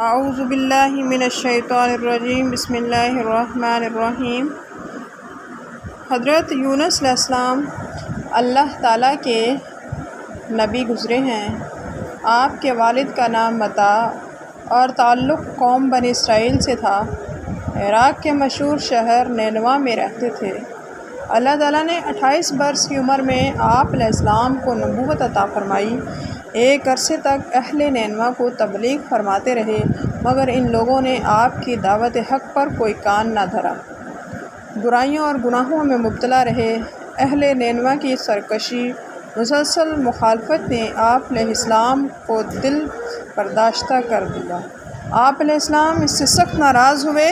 اعوذ باللہ من الشیطان الرجیم بسم اللہ الرحمن الرحیم۔ حضرت یونس علیہ السلام اللہ تعالیٰ کے نبی گزرے ہیں۔ آپ کے والد کا نام متا اور تعلق قوم بنی اسرائیل سے تھا۔ عراق کے مشہور شہر نینوا میں رہتے تھے۔ اللہ تعالیٰ نے 28 برس کی عمر میں آپ علیہ السلام کو نبوت عطا فرمائی۔ ایک عرصے تک اہل نینوا کو تبلیغ فرماتے رہے، مگر ان لوگوں نے آپ کی دعوت حق پر کوئی کان نہ دھرا، برائیوں اور گناہوں میں مبتلا رہے۔ اہل نینوا کی سرکشی، مسلسل مخالفت نے آپ علیہ السلام کو دل برداشتہ کر دیا۔ آپ علیہ السلام اس سے سخت ناراض ہوئے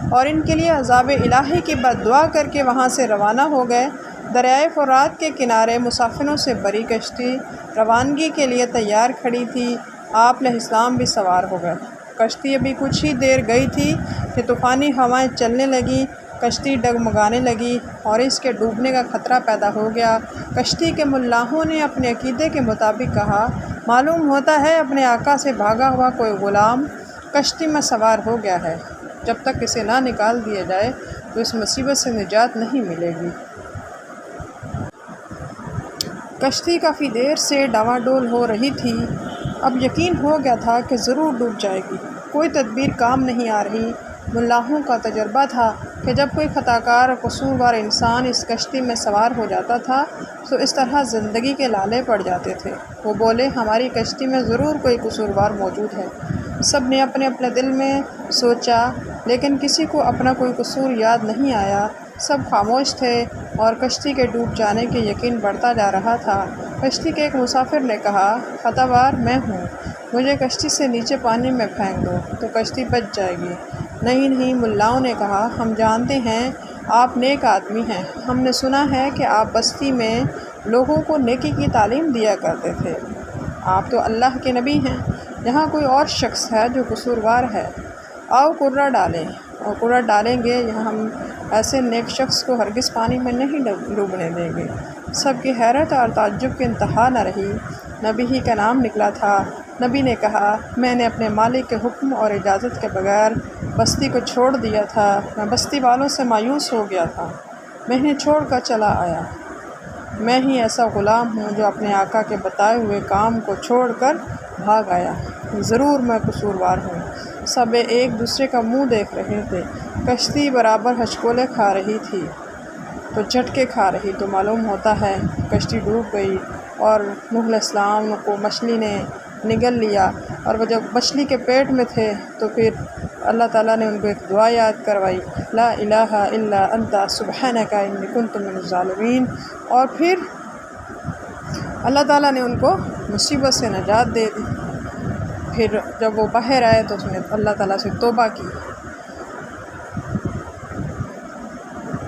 اور ان کے لیے عذاب الہی کی بد دعا کر کے وہاں سے روانہ ہو گئے۔ دریائے فرات کے کنارے مسافروں سے بری کشتی روانگی کے لیے تیار کھڑی تھی۔ آپ علیہ السلام بھی سوار ہو گئے۔ کشتی ابھی کچھ ہی دیر گئی تھی کہ طوفانی ہوائیں چلنے لگیں، کشتی ڈگمگانے لگی اور اس کے ڈوبنے کا خطرہ پیدا ہو گیا۔ کشتی کے ملاحوں نے اپنے عقیدے کے مطابق کہا، معلوم ہوتا ہے اپنے آقا سے بھاگا ہوا کوئی غلام کشتی میں سوار ہو گیا ہے، جب تک اسے نہ نکال دیا جائے تو اس مصیبت سے نجات نہیں ملے گی۔ کشتی کافی دیر سے ڈاواڈول ہو رہی تھی۔ اب یقین ہو گیا تھا کہ ضرور ڈوب جائے گی۔ کوئی تدبیر کام نہیں آ رہی۔ ملاحوں کا تجربہ تھا کہ جب کوئی خطا کار اور قصوروار انسان اس کشتی میں سوار ہو جاتا تھا تو اس طرح زندگی کے لالے پڑ جاتے تھے۔ وہ بولے، ہماری کشتی میں ضرور کوئی قصوروار موجود ہے۔ سب نے اپنے اپنے دل میں سوچا، لیکن کسی کو اپنا کوئی قصور یاد نہیں آیا۔ سب خاموش تھے اور کشتی کے ڈوب جانے کے یقین بڑھتا جا رہا تھا۔ کشتی کے ایک مسافر نے کہا، خطا وار میں ہوں، مجھے کشتی سے نیچے پانی میں پھینک دو تو کشتی بچ جائے گی۔ نہیں، ملاؤں نے کہا، ہم جانتے ہیں آپ نیک آدمی ہیں۔ ہم نے سنا ہے کہ آپ بستی میں لوگوں کو نیکی کی تعلیم دیا کرتے تھے۔ آپ تو اللہ کے نبی ہیں۔ یہاں کوئی اور شخص ہے جو قصوروار ہے، آؤ کرہ ڈالیں۔ اور کرہ ڈالیں گے، یہاں ہم ایسے نیک شخص کو ہرگز پانی میں نہیں ڈوبنے دیں گے۔ سب کی حیرت اور تعجب کی انتہا نہ رہی۔ نبی ہی کا نام نکلا تھا۔ نبی نے کہا، میں نے اپنے مالک کے حکم اور اجازت کے بغیر بستی کو چھوڑ دیا تھا۔ میں بستی والوں سے مایوس ہو گیا تھا، میں انہیں چھوڑ کر چلا آیا۔ میں ہی ایسا غلام ہوں جو اپنے آقا کے بتائے ہوئے کام کو چھوڑ کر بھاگ آیا۔ ضرور میں قصوروار ہوں۔ سب ایک دوسرے کا منہ دیکھ رہے تھے۔ کشتی برابر ہچکولے کھا رہی تھی تو جھٹکے کھا رہی تو معلوم ہوتا ہے کشتی ڈوب گئی اور نوح علیہ السلام کو مچھلی نے نگل لیا، اور وہ جب مچھلی کے پیٹ میں تھے تو پھر اللہ تعالیٰ نے ان کو ایک دعا یاد کروائی، لا الہ الا انت سبحانک انی کنت من الظالمین، اور پھر اللہ تعالیٰ نے ان کو مصیبت سے نجات دے دی۔ پھر جب وہ باہر آئے تو اس نے اللہ تعالیٰ سے توبہ کی۔